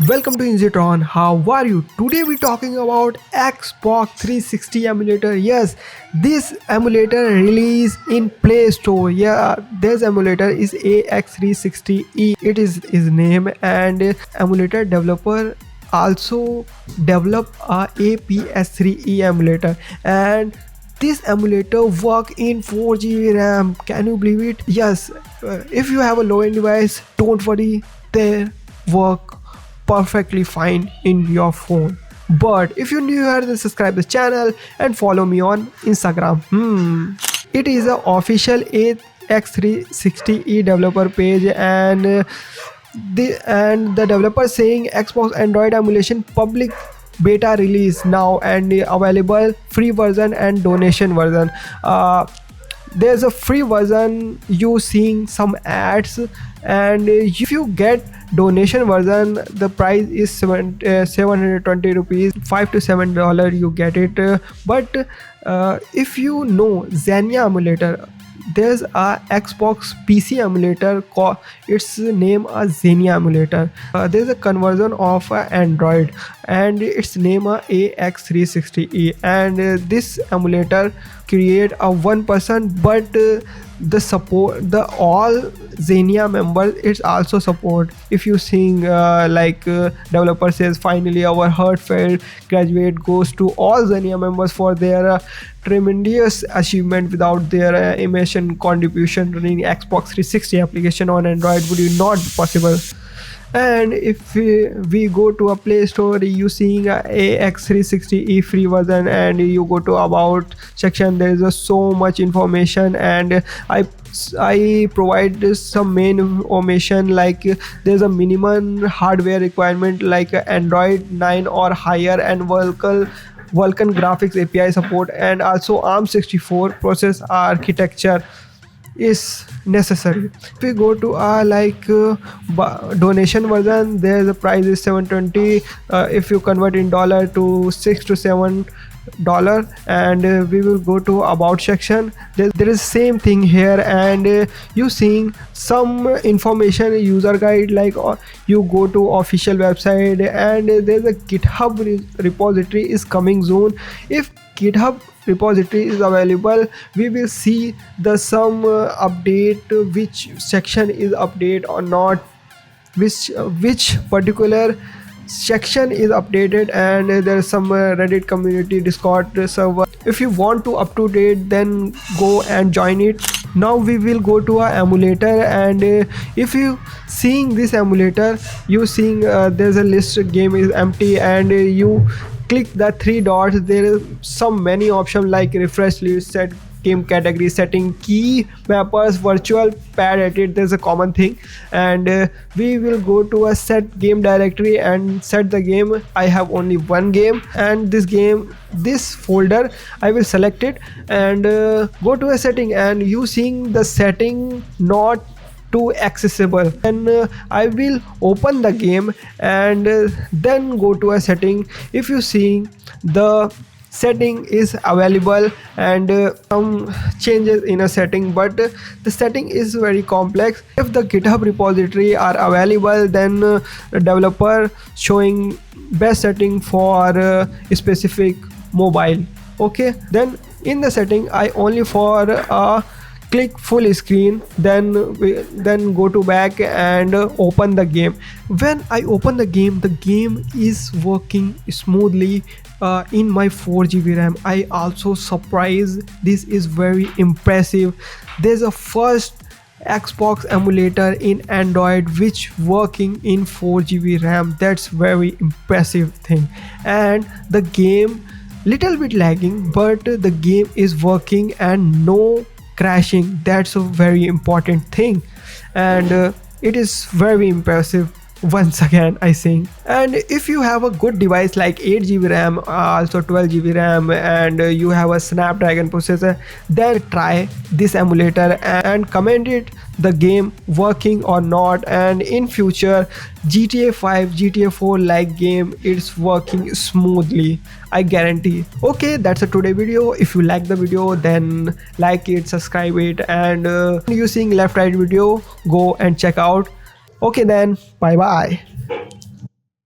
Welcome to Inzitron. How are you? Today we're talking about Xbox 360 emulator. Yes, this emulator released in Play Store. Yeah, this emulator is AX360E. It is his name, and emulator developer also develop a APS3E emulator, and this emulator work in 4GB RAM. Can you believe it? Yes, if you have a low-end device, don't worry, they work perfectly fine in your phone. But if you're new here, then subscribe the channel and follow me on Instagram. It is a official AX360E developer page, and the developer saying Xbox Android emulation public beta release now, and available free version and donation version. There's a free version, you seeing some ads, and if you get donation version, the price is 720 rupees, $5 to $7 you get it. But if you know Xenia emulator, there's a Xbox PC emulator its name a Xenia emulator. There's a conversion of Android, and its name a AX360E, and this emulator create a 1%, but the support the all Xenia members it's also support. If you sing developer says, finally our heartfelt graduate goes to all Xenia members for their tremendous achievement. Without their immersion contribution, running Xbox 360 application on Android would be not possible. And if we go to a Play Store, you seeing a AX360E free version, and you go to about section, there is so much information, and I provide some main information, like there's a minimum hardware requirement like Android 9 or higher, and Vulkan graphics API support, and also ARM64 process architecture is necessary. If we go to donation version, there the price is 720. If you convert in dollar to $6 to $7, and we will go to about section. There is same thing here, and you seeing some information, user guide, like you go to official website, and there's a GitHub repository is coming soon. If GitHub repository is available, we will see the some update, which section is update or not, which particular section is updated, and there's some Reddit community, Discord server. If you want to up to date, then go and join it. Now we will go to our emulator, and if you seeing this emulator, you seeing there's a list, game is empty, and you click the three dots. There is some many options like refresh list, set game category, setting key mappers, virtual pad edit. There's a common thing, and we will go to a set game directory and set the game. I have only one game, and this folder I will select it, and go to a setting, and you seeing the setting not too accessible, and I will open the game, and then go to a setting. If you see the setting is available, and some changes in a setting, but the setting is very complex. If the GitHub repository are available, then the developer showing best setting for a specific mobile. Okay, then in the setting I only for click full screen, then go to back and open the game. When I open the game is working smoothly in my 4GB RAM. I also surprised, this is very impressive. There's a first Xbox emulator in Android which working in 4GB RAM. That's very impressive thing. And the game little bit lagging, but the game is working and no crashing. That's a very important thing, and it is very impressive once again, I think. And if you have a good device like 8GB RAM, also 12GB RAM, and you have a Snapdragon processor, then try this emulator and comment it the game working or not. And in future GTA 5, GTA 4 like game, it's working smoothly, I guarantee. Okay, that's a today video. If you like the video, then like it, subscribe it, and using left right video, go and check out. Okay then, bye bye.